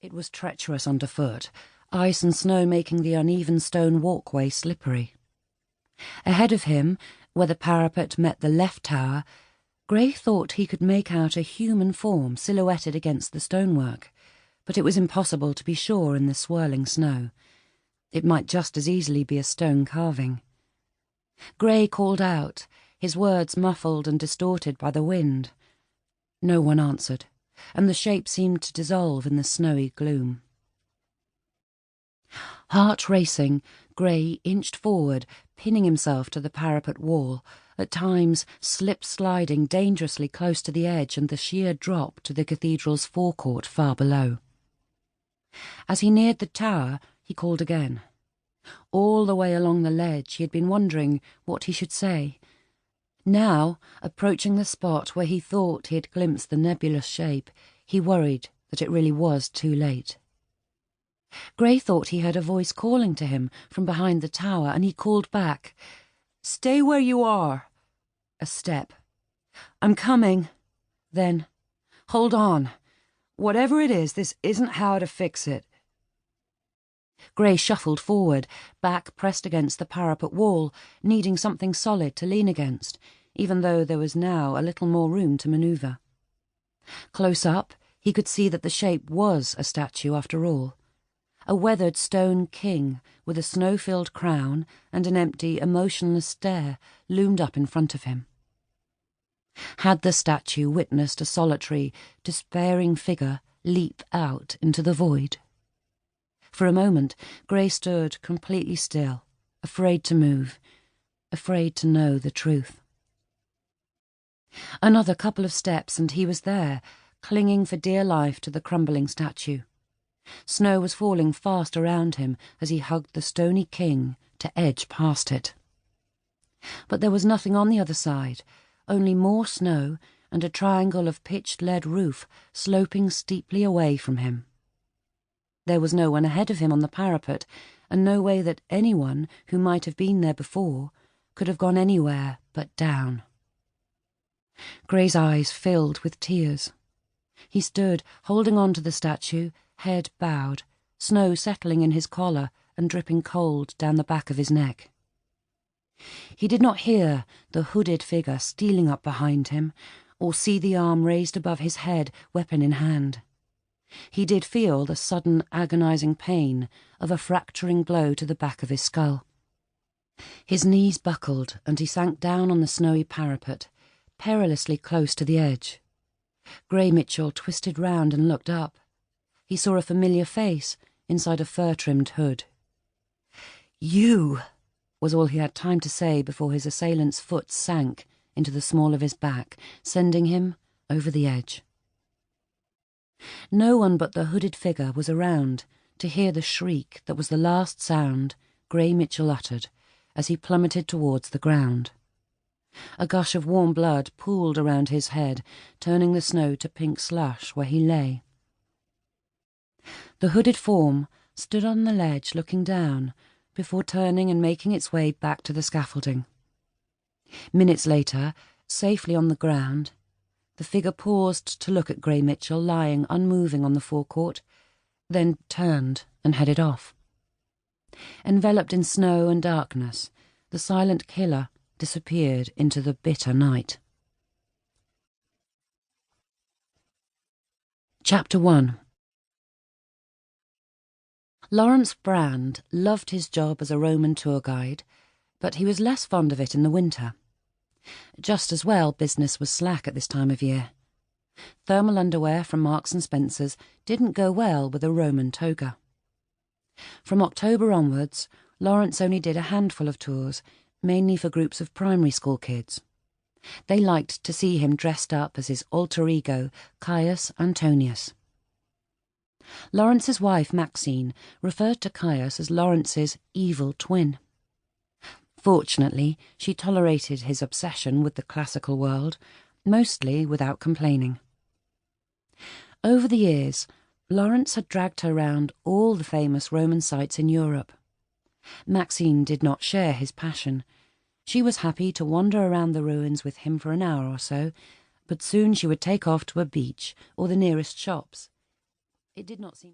It was treacherous underfoot, ice and snow making the uneven stone walkway slippery. Ahead of him, where the parapet met the left tower, Gray thought he could make out a human form silhouetted against the stonework, but it was impossible to be sure in the swirling snow. It might just as easily be a stone carving. Gray called out, his words muffled and distorted by the wind. No one answered, and the shape seemed to dissolve in the snowy gloom. Heart racing, Gray inched forward, pinning himself to the parapet wall, at times slip-sliding dangerously close to the edge and the sheer drop to the cathedral's forecourt far below. As he neared the tower, he called again. All the way along the ledge he had been wondering what he should say. Now, approaching the spot where he thought he had glimpsed the nebulous shape, he worried that it really was too late. Gray thought he heard a voice calling to him from behind the tower, and he called back, "Stay where you are." A step. "I'm coming." Then, "Hold on. Whatever it is, this isn't how to fix it." Gray shuffled forward, back pressed against the parapet wall, needing something solid to lean against, even though there was now a little more room to manoeuvre. Close up, he could see that the shape was a statue after all. A weathered stone king with a snow-filled crown and an empty, emotionless stare loomed up in front of him. Had the statue witnessed a solitary, despairing figure leap out into the void? For a moment, Gray stood completely still, afraid to move, afraid to know the truth. Another couple of steps and he was there, clinging for dear life to the crumbling statue. Snow was falling fast around him as he hugged the stony king to edge past it. But there was nothing on the other side, only more snow and a triangle of pitched lead roof sloping steeply away from him. There was no one ahead of him on the parapet, and no way that anyone who might have been there before could have gone anywhere but down. Gray's eyes filled with tears. He stood, holding on to the statue, head bowed, snow settling in his collar and dripping cold down the back of his neck. He did not hear the hooded figure stealing up behind him, or see the arm raised above his head, weapon in hand. He did feel the sudden agonizing pain of a fracturing blow to the back of his skull. His knees buckled and he sank down on the snowy parapet, perilously close to the edge. Gray Mitchell twisted round and looked up. He saw a familiar face inside a fur-trimmed hood. "You!" was all he had time to say before his assailant's foot sank into the small of his back, sending him over the edge. No one but the hooded figure was around to hear the shriek that was the last sound Gray Mitchell uttered as he plummeted towards the ground. A gush of warm blood pooled around his head, turning the snow to pink slush where he lay. The hooded form stood on the ledge looking down, before turning and making its way back to the scaffolding. Minutes later, safely on the ground, the figure paused to look at Gray Mitchell lying unmoving on the forecourt, then turned and headed off. Enveloped in snow and darkness, the silent killer disappeared into the bitter night. Chapter 1. Lawrence Brand loved his job as a Roman tour guide, but he was less fond of it in the winter. Just as well business was slack at this time of year. Thermal underwear from Marks and Spencer's didn't go well with a Roman toga. From October onwards, Lawrence only did a handful of tours, mainly for groups of primary school kids. They liked to see him dressed up as his alter ego, Caius Antonius. Lawrence's wife, Maxine, referred to Caius as Lawrence's evil twin. Fortunately, she tolerated his obsession with the classical world, mostly without complaining. Over the years, Lawrence had dragged her round all the famous Roman sites in Europe. Maxine did not share his passion. She was happy to wander around the ruins with him for an hour or so, but soon she would take off to a beach or the nearest shops. It did not seem